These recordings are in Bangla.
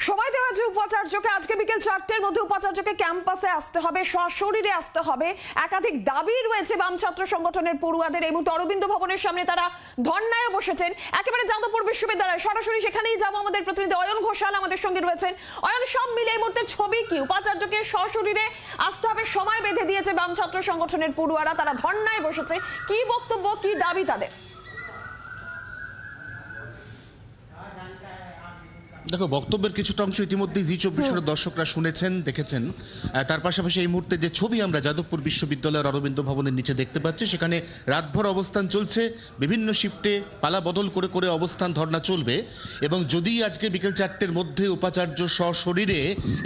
সময় দেওয়া আছে উপাচার্যকে। আজকে বিকেল 4টের মধ্যে উপাচার্যকে ক্যাম্পাসে আসতে হবে, সশরীরে আসতে হবে। একাধিক দাবি রয়েছে বাম ছাত্র সংগঠনের পড়ুয়াদের। এই মুহূর্তে অরবিন্দ ভবনের সামনে তারা ধর্নায় বসেছেন, একেবারে যাদবপুর বিশ্ববিদ্যালয়। সরাসরি সেখানেই যাবো। আমাদের প্রতিনিধি অয়ন ঘোষাল আমাদের সঙ্গে রয়েছেন। অয়ন, সব মিলে এই মুহূর্তে ছবি কি? উপাচার্যকে সশরীরে আসতে হবে, সময় বেঁধে দিয়েছে বাম ছাত্র সংগঠনের পড়ুয়ারা। তারা ধর্নায় বসেছে। কি বক্তব্য, কি দাবি তাদের? দেখো, বক্তব্যের কিছুটা অংশ ইতিমধ্যেই জি24 দর্শকরা শুনেছেন, দেখেছেন। তার পাশাপাশি এই মুহূর্তে যে ছবি আমরা যাদবপুর বিশ্ববিদ্যালয়ের অরবিন্দ ভবনের নিচে দেখতে পাচ্ছি, সেখানে রাতভর অবস্থান চলছে। বিভিন্ন শিফটে পালা বদল করে করে অবস্থান ধর্ণা চলবে। এবং যদি আজকে বিকেল 4টের মধ্যে উপাচার্য সশরীরে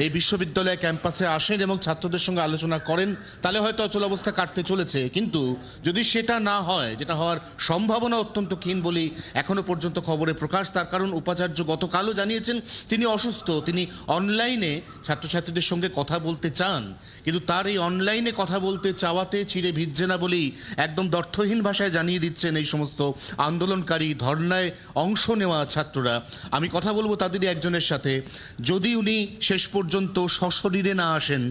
এই বিশ্ববিদ্যালয় ক্যাম্পাসে আসেন এবং ছাত্রদের সঙ্গে আলোচনা করেন, তাহলে হয়তো অচল অবস্থা কাটতে চলেছে। কিন্তু যদি সেটা না হয়, যেটা হওয়ার সম্ভাবনা অত্যন্ত ক্ষীণ বলেই এখনো পর্যন্ত খবরে প্রকাশ। তার কারণ উপাচার্য গতকালও জানিয়েছেন তিনি অসুস্থ, তিনি অনলাইনে ছাত্রছাত্রীদের সঙ্গে কথা বলতে চান, কিন্তু তার এই অনলাইনে কথা বলতে চাওয়াতে চিড়ে ভিজছে না বলেই একদম দ্ব্যর্থহীন ভাষায় জানিয়ে দিচ্ছেন এই সমস্ত আন্দোলনকারী, ধর্নায় অংশ নেওয়া ছাত্ররা। আমি কথা বলবো তাদেরই একজনের সাথে। যদি উনি শেষ পর্যন্ত সশরীরে না আসেন,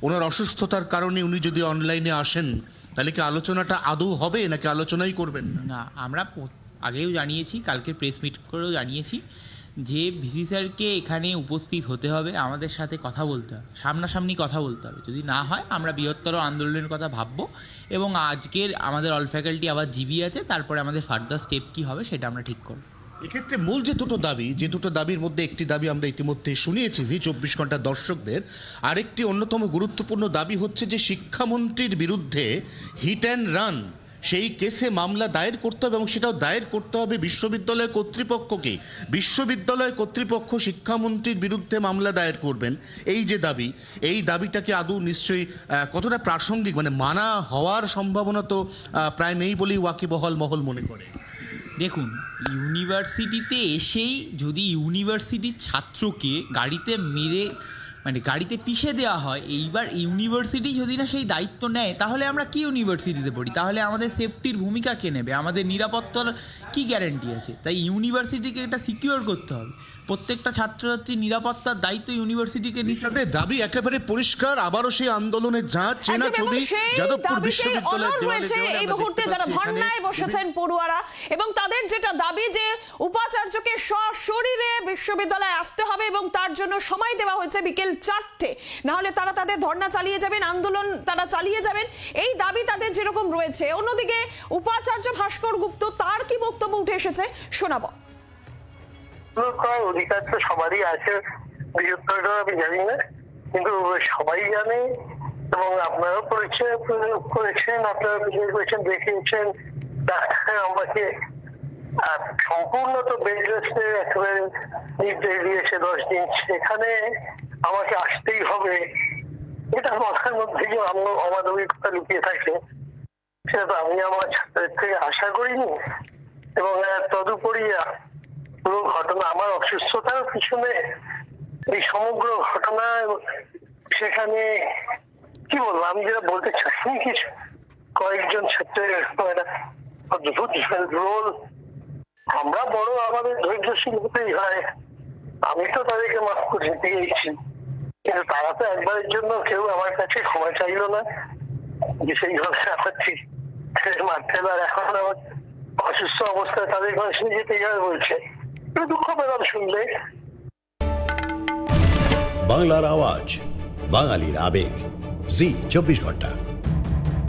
ওনার অসুস্থতার কারণে উনি যদি অনলাইনে আসেন, তাহলে কি আলোচনাটা আদৌ হবে নাকি আলোচনাই করবেন না? আমরা আগেও জানিয়েছি, কালকে প্রেস মিট করেও জানিয়েছি যে ভিসি স্যারকে এখানে উপস্থিত হতে হবে, আমাদের সাথে কথা বলতে হবে, সামনাসামনি কথা বলতে হবে। যদি না হয় আমরা বৃহত্তর আন্দোলনের কথা ভাববো এবং আজকের আমাদের অল ফ্যাকাল্টি আবার জিবি আছে, তারপরে আমাদের ফার্দার স্টেপ কী হবে সেটা আমরা ঠিক করব। এক্ষেত্রে মূল যে দুটো দাবির মধ্যে একটি দাবি আমরা ইতিমধ্যে শুনিয়েছি জি24 ঘন্টার দর্শকদের। আরেকটি অন্যতম গুরুত্বপূর্ণ দাবি হচ্ছে যে শিক্ষামন্ত্রীর বিরুদ্ধে হিট অ্যান্ড রান সেই কেসে মামলা দায়ের করতে হবে এবং সেটাও দায়ের করতে হবে বিশ্ববিদ্যালয় কর্তৃপক্ষকে। বিশ্ববিদ্যালয় কর্তৃপক্ষ শিক্ষামন্ত্রীর বিরুদ্ধে মামলা দায়ের করবেন, এই যে দাবি, এই দাবিটাকে আদৌ নিশ্চয়ই কতটা প্রাসঙ্গিক, মানে মানা হওয়ার সম্ভাবনা তো প্রায় নেই বলেই ওয়াকিবহাল মহল মনে করে। দেখুন, ইউনিভার্সিটিতে এসেই যদি ইউনিভার্সিটির ছাত্রকে গাড়িতে মেরে গাড়িতে পিষে দেওয়া হয়, এইবার ইউনিভার্সিটি যদি না সেই দায়িত্ব নেয়, তাহলে আমরা কি ইউনিভার্সিটিতে পড়ি? তাহলে আমাদের সেফটির ভূমিকা কে নেবে? আমাদের নিরাপত্তার কি গ্যারান্টি আছে? তাই ইউনিভার্সিটিকে এটা সিকিউর করতে হবে। প্রত্যেকটা ছাত্রছাত্রীর নিরাপত্তার দায়িত্ব ইউনিভার্সিটিকে নিতে হবে। দাবি একেবারে পরিষ্কার। আবারও সেই আন্দোলনের ঝাঁজ, চেনা ছবি যাদবপুর বিশ্ববিদ্যালয়ের এই মুহূর্তে যারা ধর্নায় বসেছেন পড়ুয়ারা, এবং তাদের যেটা দাবি যে উপাচার্যকে সশরীরে বিশ্ববিদ্যালয়ে আসতে হবে এবং তার জন্য সময় দেওয়া হয়েছে বিকেল 4টে, না হলে তারা তাদের ধর্না চালিয়ে যাবেন, আন্দোলন তারা চালিয়ে যাবেন। এই দাবি তাদের যেরকম রয়েছে, অন্যদিকে উপাচার্য ভাস্কর গুপ্ত, তার কি বক্তব্য উঠে এসেছে শোনাবো। অধিকার তো সবারই আছে, বৃহত্তরটা আমি জানি না, কিন্তু সবাই জানে এবং আপনারাও করেছেন, আপনারা বিশেষ করেছেন, দেখিয়েছেন আমাকে সম্পূর্ণ তো বেড রেস্টে একেবারে নির্দেশ দিয়েছে 10 দিন, সেখানে আমাকে আসতেই হবে। এটা মাথার মধ্যে যে অমানবিকতা লুকিয়ে থাকে, সেটা তো আমি আমার ছাত্রদের থেকে আশা করিনি। এবং তদুপরি পুরো ঘটনা, আমার অসুস্থতার পিছনে এই সমগ্র ঘটনা, সেখানে কি বলবো, আমি যেটা বলতে চাইনি, কিছু কয়েকজন ছাত্রের অদ্ভুত রোল। আমরা বড়, আমাদের ধৈর্যশীল হতেই হয়। আমি তো তাদেরকে মাফ করে দিয়েছি, কিন্তু তারা তো একবারের জন্য কেউ আমার কাছে ক্ষমা চাইল না, যে সেইভাবে আমার ঠিক মারতে। আর এখন আমার অসুস্থ অবস্থায় তাদের কাছে যেতেই হবে বলছে। দুঃখ পেলাম শুনলে। বাংলার আওয়াজ, বাঙালির আবেগ, জি24 ঘন্টা।